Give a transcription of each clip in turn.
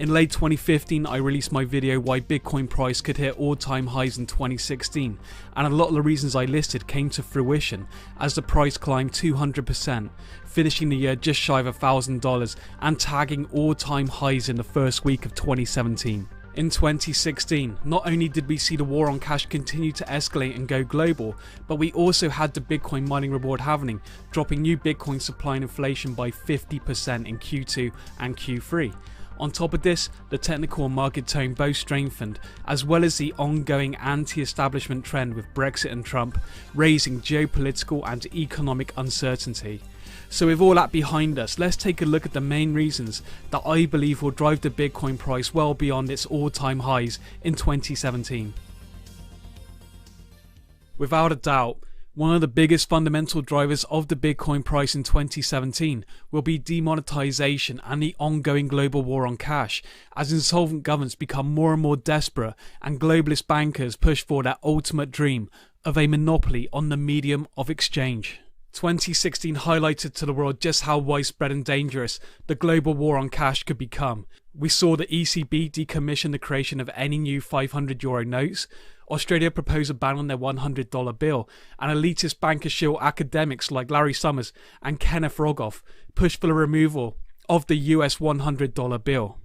In late 2015, I released my video why Bitcoin price could hit all-time highs in 2016, and a lot of the reasons I listed came to fruition as the price climbed 200%, finishing the year just shy of $1,000 and tagging all-time highs in the first week of 2017. In 2016, not only did we see the war on cash continue to escalate and go global, but we also had the Bitcoin mining reward halving, dropping new Bitcoin supply and inflation by 50% in Q2 and Q3. On top of this, the technical and market tone both strengthened, as well as the ongoing anti-establishment trend with Brexit and Trump, raising geopolitical and economic uncertainty. So with all that behind us, let's take a look at the main reasons that I believe will drive the Bitcoin price well beyond its all-time highs in 2017. Without a doubt, one of the biggest fundamental drivers of the Bitcoin price in 2017 will be demonetization and the ongoing global war on cash, as insolvent governments become more and more desperate and globalist bankers push for their ultimate dream of a monopoly on the medium of exchange. 2016 highlighted to the world just how widespread and dangerous the global war on cash could become. We saw the ECB decommission the creation of any new €500 notes, Australia propose a ban on their $100 bill, and elitist banker shill academics like Larry Summers and Kenneth Rogoff push for the removal of the US $100 bill.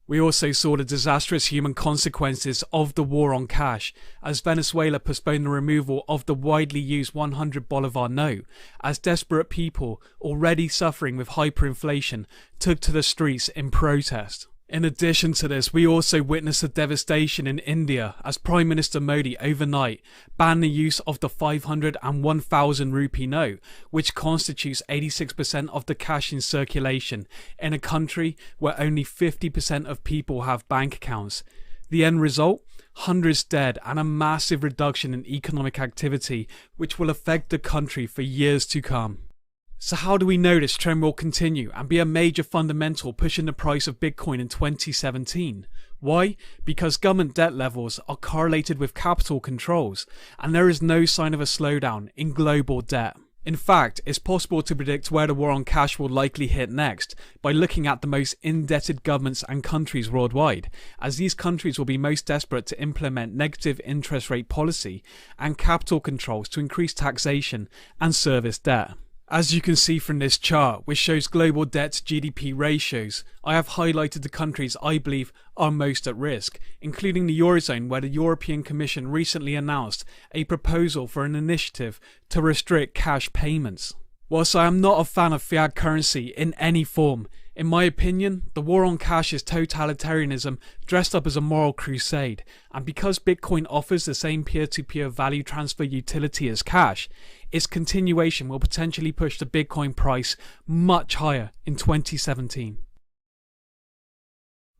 We also saw the disastrous human consequences of the war on cash, as Venezuela postponed the removal of the widely used 100 Bolivar note, as desperate people already suffering with hyperinflation took to the streets in protest. In addition to this, we also witnessed the devastation in India as Prime Minister Modi overnight banned the use of the 500 and 1000 rupee note, which constitutes 86% of the cash in circulation in a country where only 50% of people have bank accounts. The end result? Hundreds dead and a massive reduction in economic activity, which will affect the country for years to come. So how do we know this trend will continue and be a major fundamental pushing the price of Bitcoin in 2017? Why? Because government debt levels are correlated with capital controls, and there is no sign of a slowdown in global debt. In fact, it's possible to predict where the war on cash will likely hit next by looking at the most indebted governments and countries worldwide, as these countries will be most desperate to implement negative interest rate policy and capital controls to increase taxation and service debt. As you can see from this chart, which shows global debt to GDP ratios, I have highlighted the countries I believe are most at risk, including the Eurozone, where the European Commission recently announced a proposal for an initiative to restrict cash payments. Whilst I am not a fan of fiat currency in any form, in my opinion, the war on cash is totalitarianism dressed up as a moral crusade, and because Bitcoin offers the same peer-to-peer value transfer utility as cash, its continuation will potentially push the Bitcoin price much higher in 2017.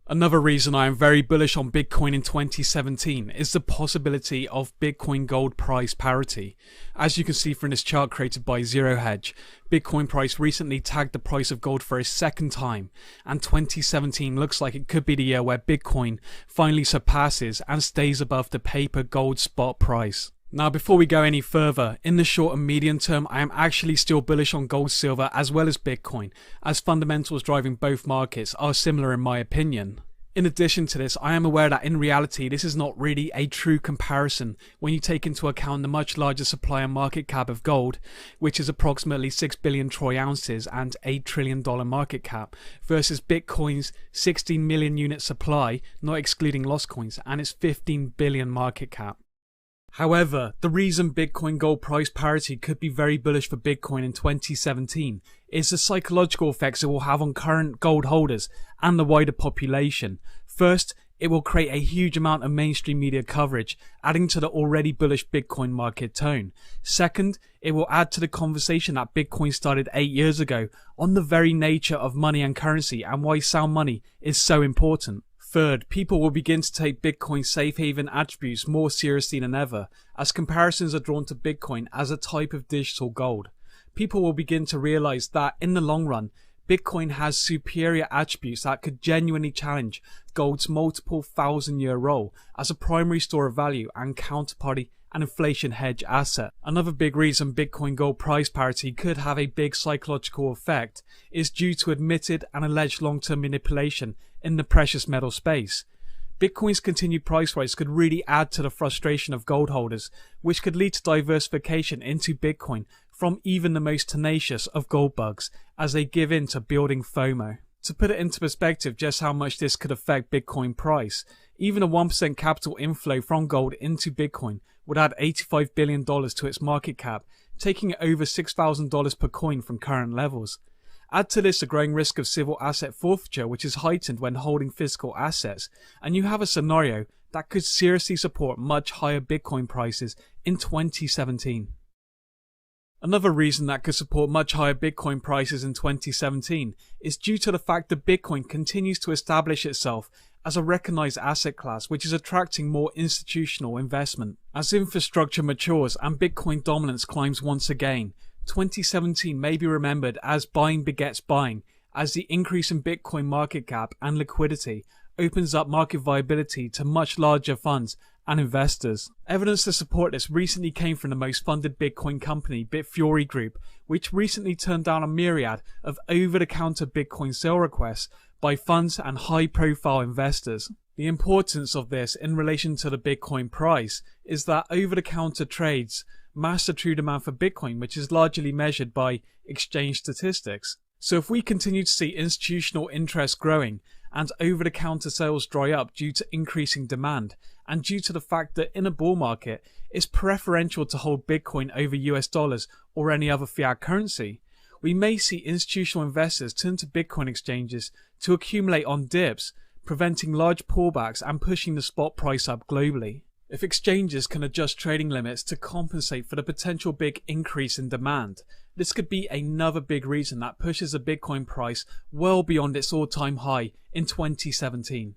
Another reason I am very bullish on Bitcoin in 2017 is the possibility of Bitcoin gold price parity. As you can see from this chart created by Zero Hedge, Bitcoin price recently tagged the price of gold for a second time, and 2017 looks like it could be the year where Bitcoin finally surpasses and stays above the paper gold spot price. Now before we go any further, in the short and medium term I am actually still bullish on gold, silver as well as Bitcoin, as fundamentals driving both markets are similar in my opinion. In addition to this, I am aware that in reality this is not really a true comparison when you take into account the much larger supply and market cap of gold, which is approximately 6 billion troy ounces and $8 trillion market cap, versus Bitcoin's 16 million unit supply, not excluding lost coins, and its 15 billion market cap. However, the reason Bitcoin gold price parity could be very bullish for Bitcoin in 2017 is the psychological effects it will have on current gold holders and the wider population. First, it will create a huge amount of mainstream media coverage, adding to the already bullish Bitcoin market tone. Second, it will add to the conversation that Bitcoin started 8 years ago on the very nature of money and currency and why sound money is so important. Third, people will begin to take Bitcoin's safe haven attributes more seriously than ever, as comparisons are drawn to Bitcoin as a type of digital gold. People will begin to realize that, in the long run, Bitcoin has superior attributes that could genuinely challenge gold's multiple thousand-year role as a primary store of value and counterparty and inflation hedge asset. Another big reason Bitcoin gold price parity could have a big psychological effect is due to admitted and alleged long-term manipulation in the precious metal space. Bitcoin's continued price rise could really add to the frustration of gold holders, which could lead to diversification into Bitcoin from even the most tenacious of gold bugs as they give in to building FOMO. To put it into perspective just how much this could affect Bitcoin price, even a 1% capital inflow from gold into Bitcoin would add $85 billion to its market cap, taking it over $6,000 per coin from current levels. Add to this the growing risk of civil asset forfeiture, which is heightened when holding physical assets, and you have a scenario that could seriously support much higher Bitcoin prices in 2017. Another reason that could support much higher Bitcoin prices in 2017 is due to the fact that Bitcoin continues to establish itself as a recognized asset class which is attracting more institutional investment. As infrastructure matures and Bitcoin dominance climbs once again, 2017 may be remembered as buying begets buying, as the increase in Bitcoin market cap and liquidity opens up market viability to much larger funds and investors. Evidence to support this recently came from the most funded Bitcoin company, Bitfury Group, which recently turned down a myriad of over-the-counter Bitcoin sale requests by funds and high-profile investors. The importance of this in relation to the Bitcoin price is that over-the-counter trades mask the true demand for Bitcoin, which is largely measured by exchange statistics. So if we continue to see institutional interest growing and over-the-counter sales dry up due to increasing demand, and due to the fact that in a bull market it's preferential to hold Bitcoin over US dollars or any other fiat currency, we may see institutional investors turn to Bitcoin exchanges to accumulate on dips, preventing large pullbacks and pushing the spot price up globally. If exchanges can adjust trading limits to compensate for the potential big increase in demand, this could be another big reason that pushes the Bitcoin price well beyond its all-time high in 2017.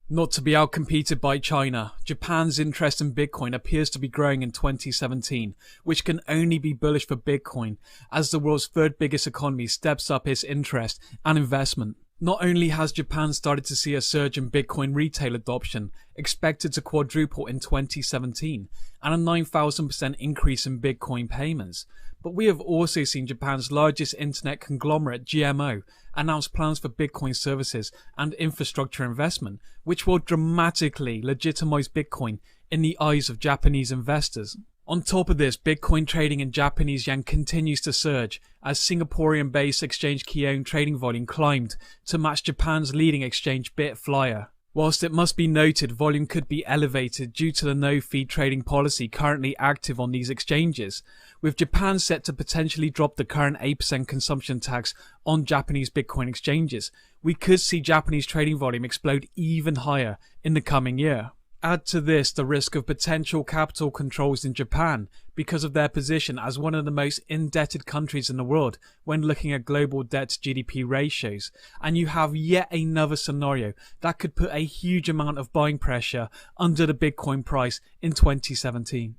Not to be outcompeted by China, Japan's interest in Bitcoin appears to be growing in 2017, which can only be bullish for Bitcoin as the world's third biggest economy steps up its interest and investment. Not only has Japan started to see a surge in Bitcoin retail adoption, expected to quadruple in 2017, and a 9,000% increase in Bitcoin payments, but we have also seen Japan's largest internet conglomerate, GMO, announce plans for Bitcoin services and infrastructure investment, which will dramatically legitimize Bitcoin in the eyes of Japanese investors. On top of this, Bitcoin trading in Japanese yen continues to surge as Singaporean-based exchange Kion trading volume climbed to match Japan's leading exchange Bitflyer. Whilst it must be noted volume could be elevated due to the no-fee trading policy currently active on these exchanges, with Japan set to potentially drop the current 8% consumption tax on Japanese Bitcoin exchanges, we could see Japanese trading volume explode even higher in the coming year. Add to this the risk of potential capital controls in Japan because of their position as one of the most indebted countries in the world when looking at global debt to GDP ratios, and you have yet another scenario that could put a huge amount of buying pressure under the Bitcoin price in 2017.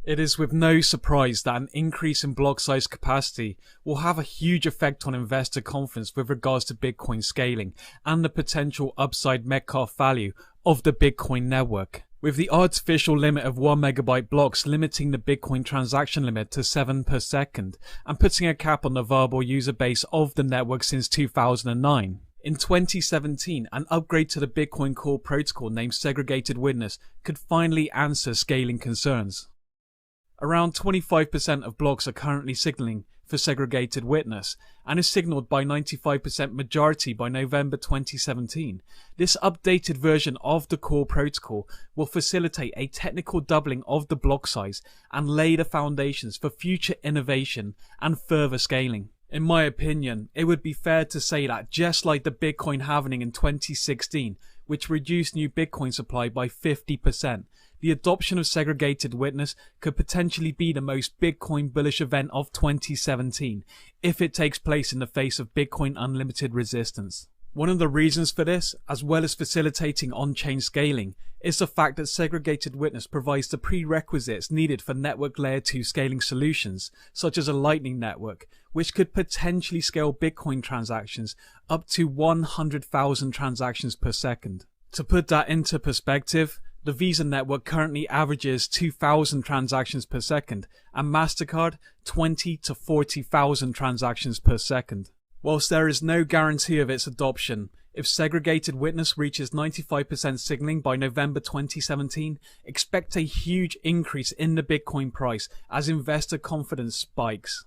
It is with no surprise that an increase in block size capacity will have a huge effect on investor confidence with regards to Bitcoin scaling and the potential upside Metcalfe value of the Bitcoin network. With the artificial limit of 1 megabyte blocks limiting the Bitcoin transaction limit to 7 per second and putting a cap on the viable user base of the network since 2009. In 2017, an upgrade to the Bitcoin Core protocol named Segregated Witness could finally answer scaling concerns. Around 25% of blocks are currently signaling for segregated witness and is signaled by 95% majority by November 2017. This updated version of the core protocol will facilitate a technical doubling of the block size and lay the foundations for future innovation and further scaling. In my opinion, it would be fair to say that just like the Bitcoin halving in 2016, which reduced new Bitcoin supply by 50%, the adoption of segregated witness could potentially be the most Bitcoin bullish event of 2017 if it takes place in the face of Bitcoin unlimited resistance. One of the reasons for this, as well as facilitating on-chain scaling, is the fact that segregated witness provides the prerequisites needed for network layer 2 scaling solutions, such as a Lightning Network, which could potentially scale Bitcoin transactions up to 100,000 transactions per second. To put that into perspective, the Visa network currently averages 2,000 transactions per second and MasterCard 20 to 40,000 transactions per second. Whilst there is no guarantee of its adoption, if segregated witness reaches 95% signaling by November 2017, expect a huge increase in the Bitcoin price as investor confidence spikes.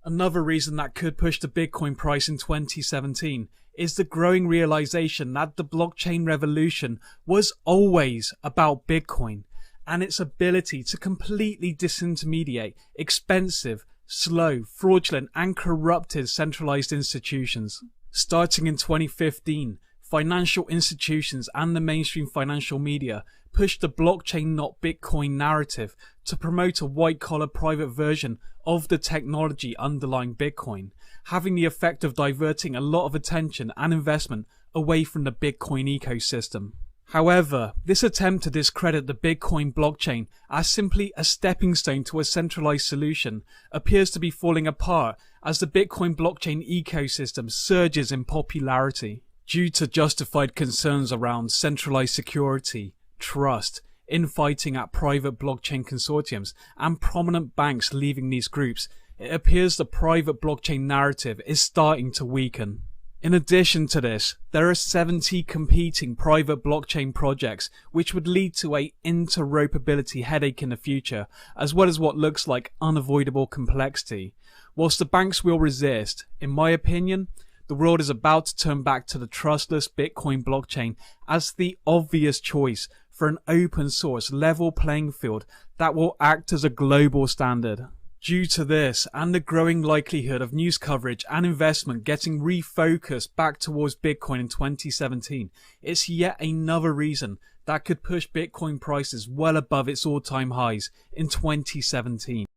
Another reason that could push the Bitcoin price in 2017 is the growing realization that the blockchain revolution was always about Bitcoin and its ability to completely disintermediate expensive, slow, fraudulent and corrupted centralized institutions. Starting in 2015, financial institutions and the mainstream financial media pushed the blockchain not Bitcoin narrative to promote a white-collar private version of the technology underlying Bitcoin, having the effect of diverting a lot of attention and investment away from the Bitcoin ecosystem. However, this attempt to discredit the Bitcoin blockchain as simply a stepping stone to a centralized solution appears to be falling apart as the Bitcoin blockchain ecosystem surges in popularity. Due to justified concerns around centralized security, trust, infighting at private blockchain consortiums, and prominent banks leaving these groups, it appears the private blockchain narrative is starting to weaken. In addition to this, there are 70 competing private blockchain projects which would lead to a interoperability headache in the future, as well as what looks like unavoidable complexity. Whilst the banks will resist, in my opinion, the world is about to turn back to the trustless Bitcoin blockchain as the obvious choice for an open source level playing field that will act as a global standard. Due to this and the growing likelihood of news coverage and investment getting refocused back towards Bitcoin in 2017, it's yet another reason that could push Bitcoin prices well above its all-time highs in 2017.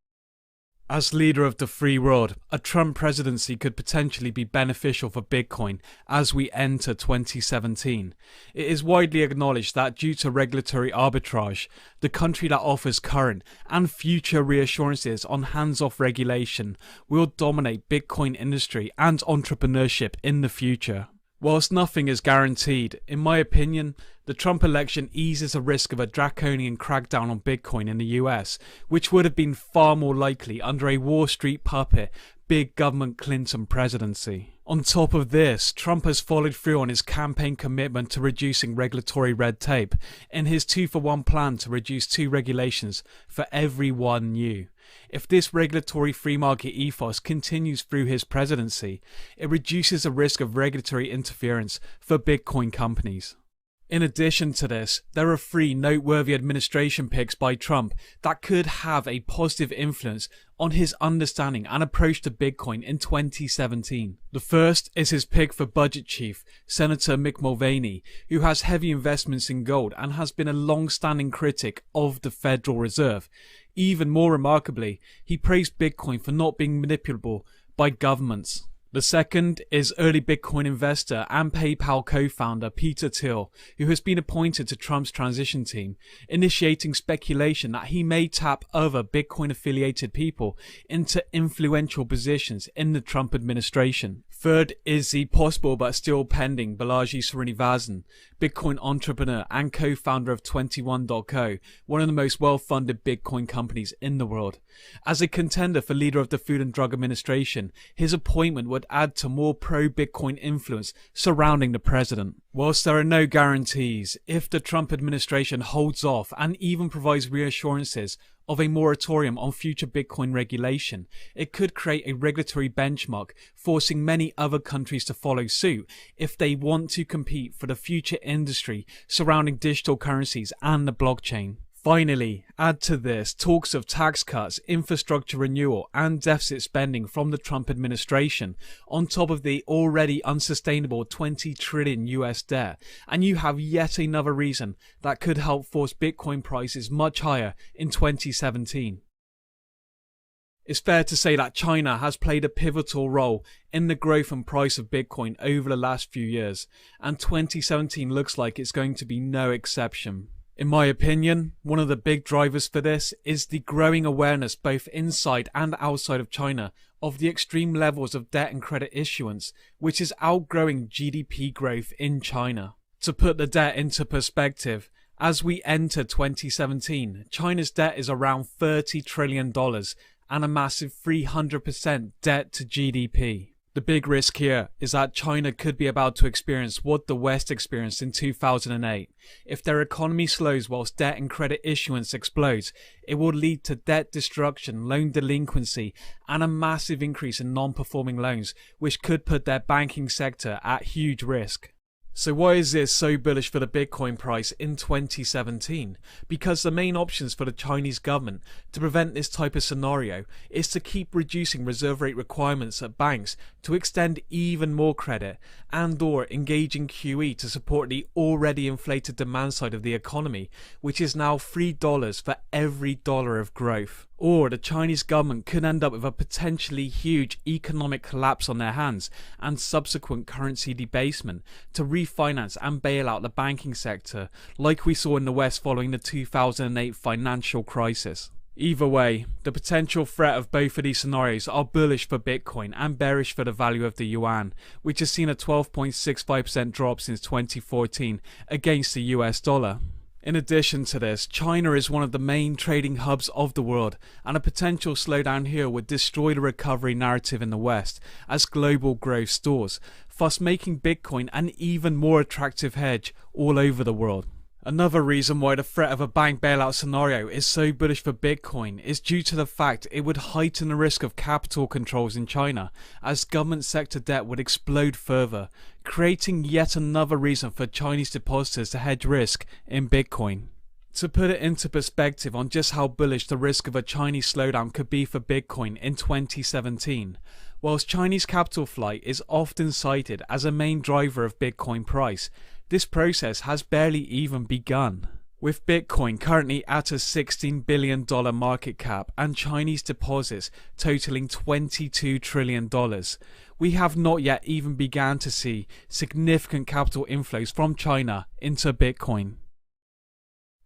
As leader of the free world, a Trump presidency could potentially be beneficial for Bitcoin as we enter 2017. It is widely acknowledged that due to regulatory arbitrage, the country that offers current and future reassurances on hands-off regulation will dominate Bitcoin industry and entrepreneurship in the future. Whilst nothing is guaranteed, in my opinion, the Trump election eases the risk of a draconian crackdown on Bitcoin in the US, which would have been far more likely under a Wall Street puppet, big government Clinton presidency. On top of this, Trump has followed through on his campaign commitment to reducing regulatory red tape in his 2-for-1 plan to reduce 2 regulations for every 1 new. If this regulatory free market ethos continues through his presidency, it reduces the risk of regulatory interference for Bitcoin companies. In addition to this, there are 3 noteworthy administration picks by Trump that could have a positive influence on his understanding and approach to Bitcoin in 2017. The first is his pick for budget chief, Senator Mick Mulvaney, who has heavy investments in gold and has been a long-standing critic of the Federal Reserve. Even more remarkably, he praised Bitcoin for not being manipulable by governments. The second is early Bitcoin investor and PayPal co-founder Peter Thiel, who has been appointed to Trump's transition team, initiating speculation that he may tap other Bitcoin-affiliated people into influential positions in the Trump administration. Third is the possible but still pending Balaji Srinivasan, Bitcoin entrepreneur and co-founder of 21.co, one of the most well-funded Bitcoin companies in the world. As a contender for leader of the Food and Drug Administration, his appointment would add to more pro-Bitcoin influence surrounding the president. Whilst there are no guarantees, if the Trump administration holds off and even provides reassurances of a moratorium on future Bitcoin regulation, it could create a regulatory benchmark, forcing many other countries to follow suit if they want to compete for the future industry surrounding digital currencies and the blockchain. Finally, add to this talks of tax cuts, infrastructure renewal and deficit spending from the Trump administration on top of the already unsustainable $20 trillion US debt, and you have yet another reason that could help force Bitcoin prices much higher in 2017. It's fair to say that China has played a pivotal role in the growth and price of Bitcoin over the last few years, and 2017 looks like it's going to be no exception. In my opinion, one of the big drivers for this is the growing awareness both inside and outside of China of the extreme levels of debt and credit issuance, which is outgrowing GDP growth in China. To put the debt into perspective, as we enter 2017, China's debt is around $30 trillion and a massive 300% debt to GDP. The big risk here is that China could be about to experience what the West experienced in 2008. If their economy slows whilst debt and credit issuance explodes, it will lead to debt destruction, loan delinquency, and a massive increase in non-performing loans, which could put their banking sector at huge risk. So why is this so bullish for the Bitcoin price in 2017? Because the main options for the Chinese government to prevent this type of scenario is to keep reducing reserve rate requirements at banks to extend even more credit and/or engaging QE to support the already inflated demand side of the economy, which is now $3 for every dollar of growth. Or the Chinese government could end up with a potentially huge economic collapse on their hands and subsequent currency debasement to refinance and bail out the banking sector, like we saw in the West following the 2008 financial crisis. Either way, the potential threat of both of these scenarios are bullish for Bitcoin and bearish for the value of the yuan, which has seen a 12.65% drop since 2014 against the US dollar. In addition to this, China is one of the main trading hubs of the world, and a potential slowdown here would destroy the recovery narrative in the West as global growth stalls, thus making Bitcoin an even more attractive hedge all over the world. Another reason why the threat of a bank bailout scenario is so bullish for Bitcoin is due to the fact it would heighten the risk of capital controls in China, as government sector debt would explode further, creating yet another reason for Chinese depositors to hedge risk in Bitcoin. To put it into perspective on just how bullish the risk of a Chinese slowdown could be for Bitcoin in 2017, whilst Chinese capital flight is often cited as a main driver of Bitcoin price, this process has barely even begun. With Bitcoin currently at a $16 billion market cap and Chinese deposits totaling $22 trillion, we have not yet even begun to see significant capital inflows from China into Bitcoin.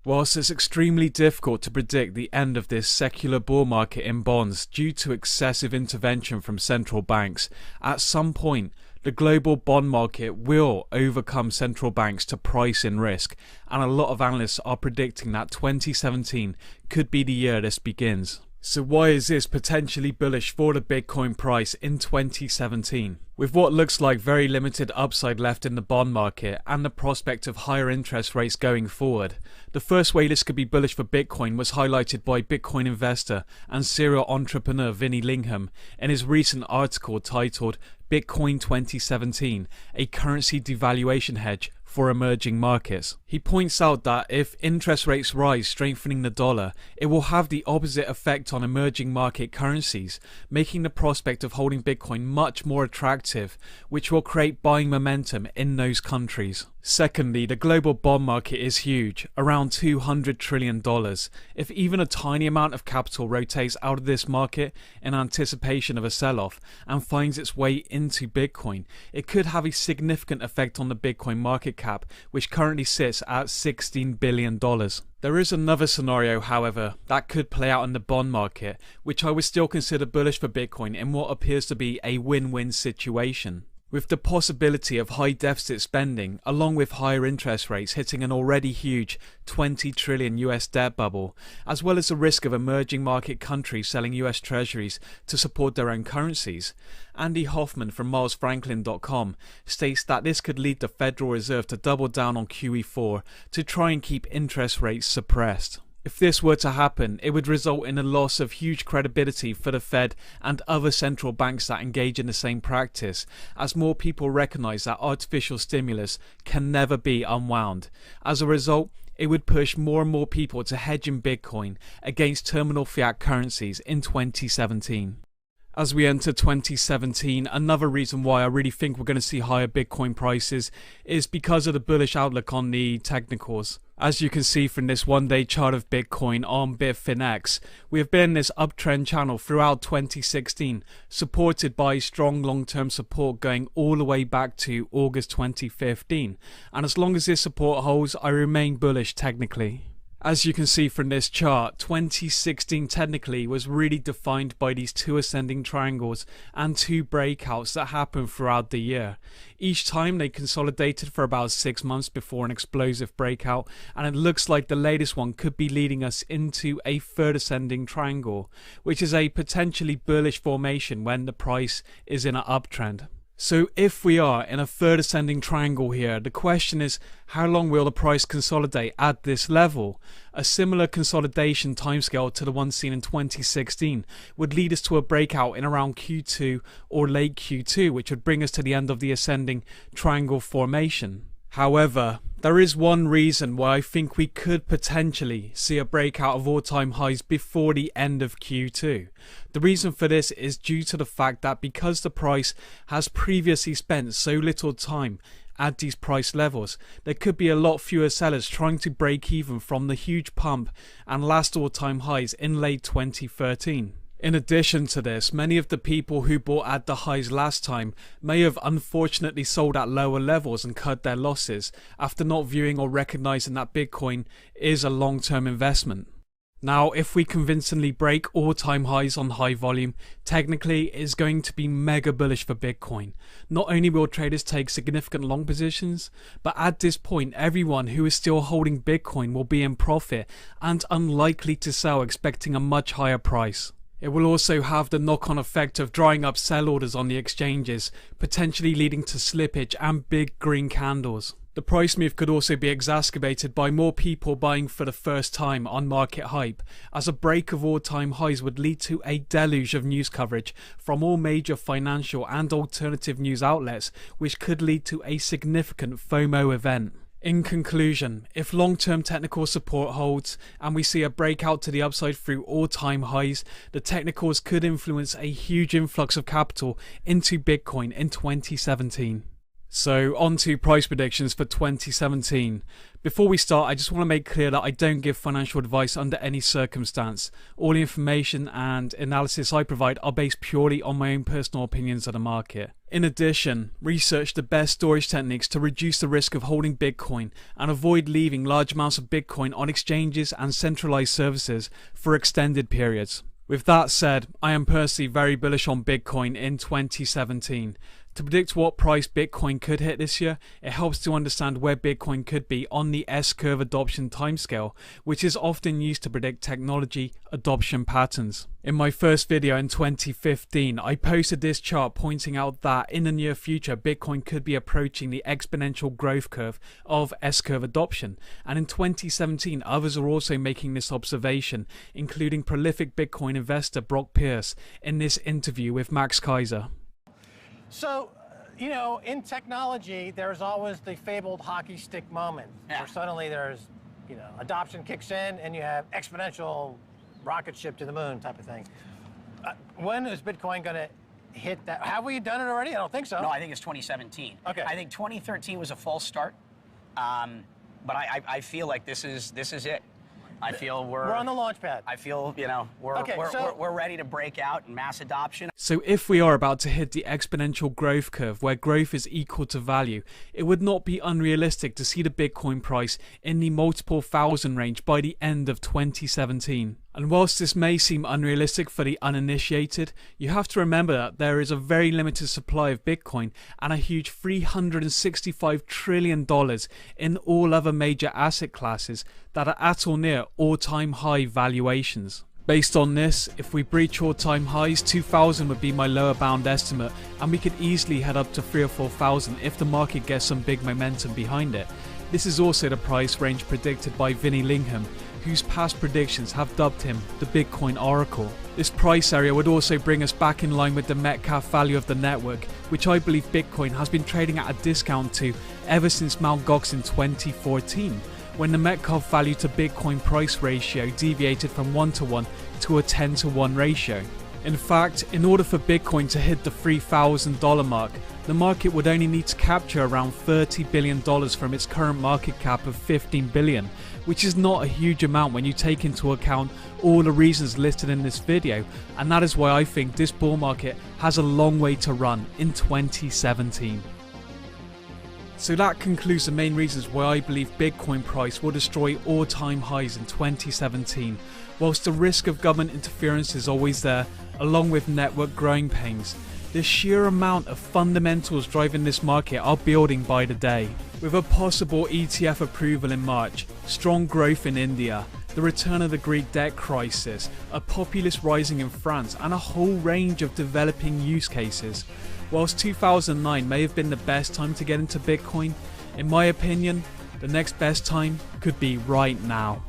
Whilst it's extremely difficult to predict the end of this secular bull market in bonds due to excessive intervention from central banks, at some point the global bond market will overcome central banks to price in risk, and a lot of analysts are predicting that 2017 could be the year this begins. So why is this potentially bullish for the Bitcoin price in 2017? With what looks like very limited upside left in the bond market and the prospect of higher interest rates going forward, the first way this could be bullish for Bitcoin was highlighted by Bitcoin investor and serial entrepreneur Vinny Lingham in his recent article titled Bitcoin 2017, a currency devaluation hedge for emerging markets. He points out that if interest rates rise, strengthening the dollar, it will have the opposite effect on emerging market currencies, making the prospect of holding Bitcoin much more attractive, which will create buying momentum in those countries. Secondly, the global bond market is huge, around $200 trillion. If even a tiny amount of capital rotates out of this market in anticipation of a sell-off and finds its way into Bitcoin, it could have a significant effect on the Bitcoin market cap, which currently sits at $16 billion. There is another scenario, however, that could play out in the bond market, which I would still consider bullish for Bitcoin in what appears to be a win-win situation. With the possibility of high deficit spending, along with higher interest rates hitting an already huge 20 trillion US debt bubble, as well as the risk of emerging market countries selling US treasuries to support their own currencies, Andy Hoffman from MilesFranklin.com states that this could lead the Federal Reserve to double down on QE4 to try and keep interest rates suppressed. If this were to happen, it would result in a loss of huge credibility for the Fed and other central banks that engage in the same practice, as more people recognise that artificial stimulus can never be unwound. As a result, it would push more and more people to hedge in Bitcoin against terminal fiat currencies in 2017. As we enter 2017, another reason why I really think we're going to see higher Bitcoin prices is because of the bullish outlook on the technicals. As you can see from this one-day chart of Bitcoin on Bitfinex, we have been in this uptrend channel throughout 2016, supported by strong long-term support going all the way back to August 2015. And as long as this support holds, I remain bullish technically. As you can see from this chart, 2016 technically was really defined by these two ascending triangles and two breakouts that happened throughout the year. Each time they consolidated for about 6 months before an explosive breakout, and it looks like the latest one could be leading us into a third ascending triangle, which is a potentially bullish formation when the price is in an uptrend. So if we are in a third ascending triangle here, the question is, how long will the price consolidate at this level? A similar consolidation timescale to the one seen in 2016 would lead us to a breakout in around Q2 or late Q2, which would bring us to the end of the ascending triangle formation. However, there is one reason why I think we could potentially see a breakout of all-time highs before the end of Q2. The reason for this is due to the fact that because the price has previously spent so little time at these price levels, there could be a lot fewer sellers trying to break even from the huge pump and last all-time highs in late 2013. In addition to this, many of the people who bought at the highs last time may have unfortunately sold at lower levels and cut their losses after not viewing or recognizing that Bitcoin is a long-term investment. Now, if we convincingly break all-time highs on high volume, technically it is going to be mega bullish for Bitcoin. Not only will traders take significant long positions, but at this point everyone who is still holding Bitcoin will be in profit and unlikely to sell expecting a much higher price. It will also have the knock-on effect of drying up sell orders on the exchanges, potentially leading to slippage and big green candles. The price move could also be exacerbated by more people buying for the first time on market hype, as a break of all-time highs would lead to a deluge of news coverage from all major financial and alternative news outlets, which could lead to a significant FOMO event. In conclusion, if long-term technical support holds and we see a breakout to the upside through all-time highs, the technicals could influence a huge influx of capital into Bitcoin in 2017. So on to price predictions for 2017. Before we start, I just want to make clear that I don't give financial advice under any circumstance. All the information and analysis I provide are based purely on my own personal opinions of the market. In addition, research the best storage techniques to reduce the risk of holding Bitcoin and avoid leaving large amounts of Bitcoin on exchanges and centralized services for extended periods. With that said, I am personally very bullish on Bitcoin in 2017. To predict what price Bitcoin could hit this year, it helps to understand where Bitcoin could be on the S-curve adoption timescale, which is often used to predict technology adoption patterns. In my first video in 2015, I posted this chart pointing out that in the near future, Bitcoin could be approaching the exponential growth curve of S-curve adoption. And in 2017, others are also making this observation, including prolific Bitcoin investor Brock Pierce in this interview with Max Keiser. So, you know, in technology, there's always the fabled hockey stick moment where suddenly there's, you know, adoption kicks in and you have exponential rocket ship to the moon type of thing. When is Bitcoin going to hit that? Have we done it already? I don't think so. No, I think it's 2017. Okay. I think 2013 was a false start, but I feel like this is it. I feel we're on the launch pad. I feel, you know, we're ready to break out in mass adoption. So if we are about to hit the exponential growth curve where growth is equal to value, it would not be unrealistic to see the Bitcoin price in the multiple thousand range by the end of 2017. And whilst this may seem unrealistic for the uninitiated, you have to remember that there is a very limited supply of Bitcoin and a huge $365 trillion in all other major asset classes that are at or near all-time high valuations. Based on this, if we breach all-time highs, 2,000 would be my lower bound estimate, and we could easily head up to 3,000 or 4,000 if the market gets some big momentum behind it. This is also the price range predicted by Vinny Lingham, whose past predictions have dubbed him the Bitcoin Oracle. This price area would also bring us back in line with the Metcalfe value of the network, which I believe Bitcoin has been trading at a discount to ever since Mt. Gox in 2014, when the Metcalfe value to Bitcoin price ratio deviated from 1:1 to a 10:1 ratio. In fact, in order for Bitcoin to hit the $3,000 mark, the market would only need to capture around $30 billion from its current market cap of $15 billion, which is not a huge amount when you take into account all the reasons listed in this video, and that is why I think this bull market has a long way to run in 2017. So that concludes the main reasons why I believe Bitcoin price will destroy all-time highs in 2017. Whilst the risk of government interference is always there, along with network growing pains, the sheer amount of fundamentals driving this market are building by the day. With a possible ETF approval in March, strong growth in India, the return of the Greek debt crisis, a populace rising in France, and a whole range of developing use cases. Whilst 2009 may have been the best time to get into Bitcoin, in my opinion, the next best time could be right now.